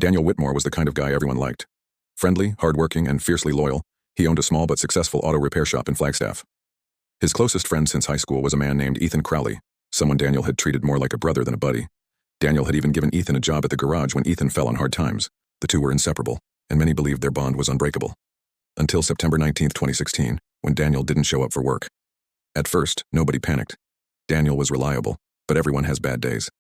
Daniel Whitmore was the kind of guy everyone liked. Friendly, hardworking, and fiercely loyal, he owned a small but successful auto repair shop in Flagstaff. His closest friend since high school was a man named Ethan Crowley, someone Daniel had treated more like a brother than a buddy. Daniel had even given Ethan a job at the garage when Ethan fell on hard times. The two were inseparable, and many believed their bond was unbreakable. Until September 19, 2016, when Daniel didn't show up for work. At first, nobody panicked. Daniel was reliable, but everyone has bad days.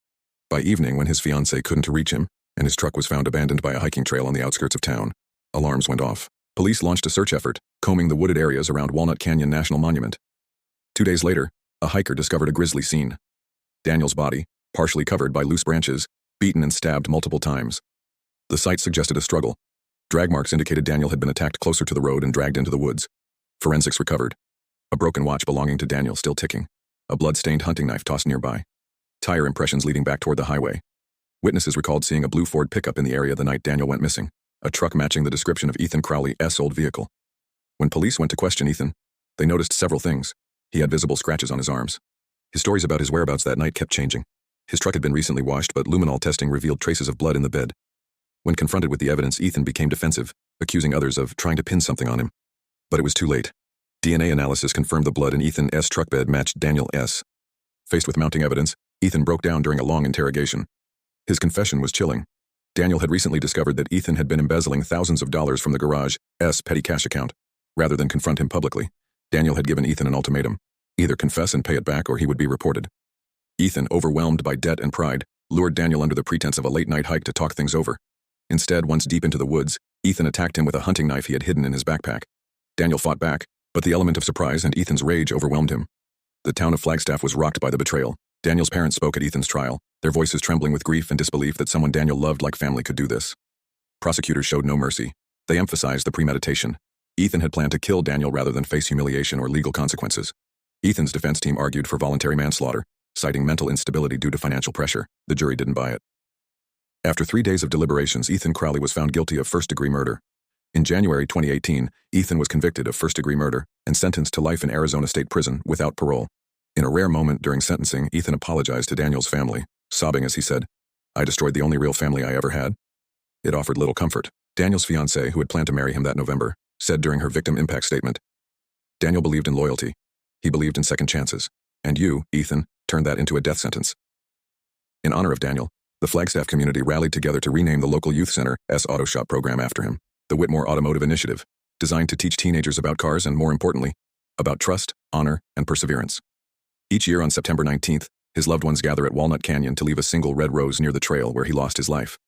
By evening, when his fiancée couldn't reach him, and his truck was found abandoned by a hiking trail on the outskirts of town, alarms went off. Police launched a search effort, combing the wooded areas around Walnut Canyon National Monument. 2 days later, a hiker discovered a grisly scene. Daniel's body, partially covered by loose branches, beaten and stabbed multiple times. The site suggested a struggle. Drag marks indicated Daniel had been attacked closer to the road and dragged into the woods. Forensics recovered. A broken watch belonging to Daniel still ticking. A blood-stained hunting knife tossed nearby. Tire impressions leading back toward the highway. Witnesses recalled seeing a blue Ford pickup in the area the night Daniel went missing, a truck matching the description of Ethan Crowley's old vehicle. When police went to question Ethan, they noticed several things. He had visible scratches on his arms. His stories about his whereabouts that night kept changing. His truck had been recently washed, but luminol testing revealed traces of blood in the bed. When confronted with the evidence, Ethan became defensive, accusing others of trying to pin something on him. But it was too late. DNA analysis confirmed the blood in Ethan's truck bed matched Daniel's. Faced with mounting evidence, Ethan broke down during a long interrogation. His confession was chilling. Daniel had recently discovered that Ethan had been embezzling thousands of dollars from the garage's petty cash account. Rather than confront him publicly, Daniel had given Ethan an ultimatum: either confess and pay it back or he would be reported. Ethan, overwhelmed by debt and pride, lured Daniel under the pretense of a late-night hike to talk things over. Instead, once deep into the woods, Ethan attacked him with a hunting knife he had hidden in his backpack. Daniel fought back, but the element of surprise and Ethan's rage overwhelmed him. The town of Flagstaff was rocked by the betrayal. Daniel's parents spoke at Ethan's trial, their voices trembling with grief and disbelief that someone Daniel loved like family could do this. Prosecutors showed no mercy. They emphasized the premeditation. Ethan had planned to kill Daniel rather than face humiliation or legal consequences. Ethan's defense team argued for voluntary manslaughter, citing mental instability due to financial pressure. The jury didn't buy it. After 3 days of deliberations, Ethan Crowley was found guilty of first-degree murder. In January 2018, Ethan was convicted of first-degree murder and sentenced to life in Arizona State Prison without parole. In a rare moment during sentencing, Ethan apologized to Daniel's family, sobbing as he said, "I destroyed the only real family I ever had." It offered little comfort. Daniel's fiancée, who had planned to marry him that November, said during her victim impact statement, "Daniel believed in loyalty. He believed in second chances. And you, Ethan, turned that into a death sentence." In honor of Daniel, the Flagstaff community rallied together to rename the local youth center's auto shop program after him, the Whitmore Automotive Initiative, designed to teach teenagers about cars and, more importantly, about trust, honor, and perseverance. Each year on September 19th, his loved ones gather at Walnut Canyon to leave a single red rose near the trail where he lost his life.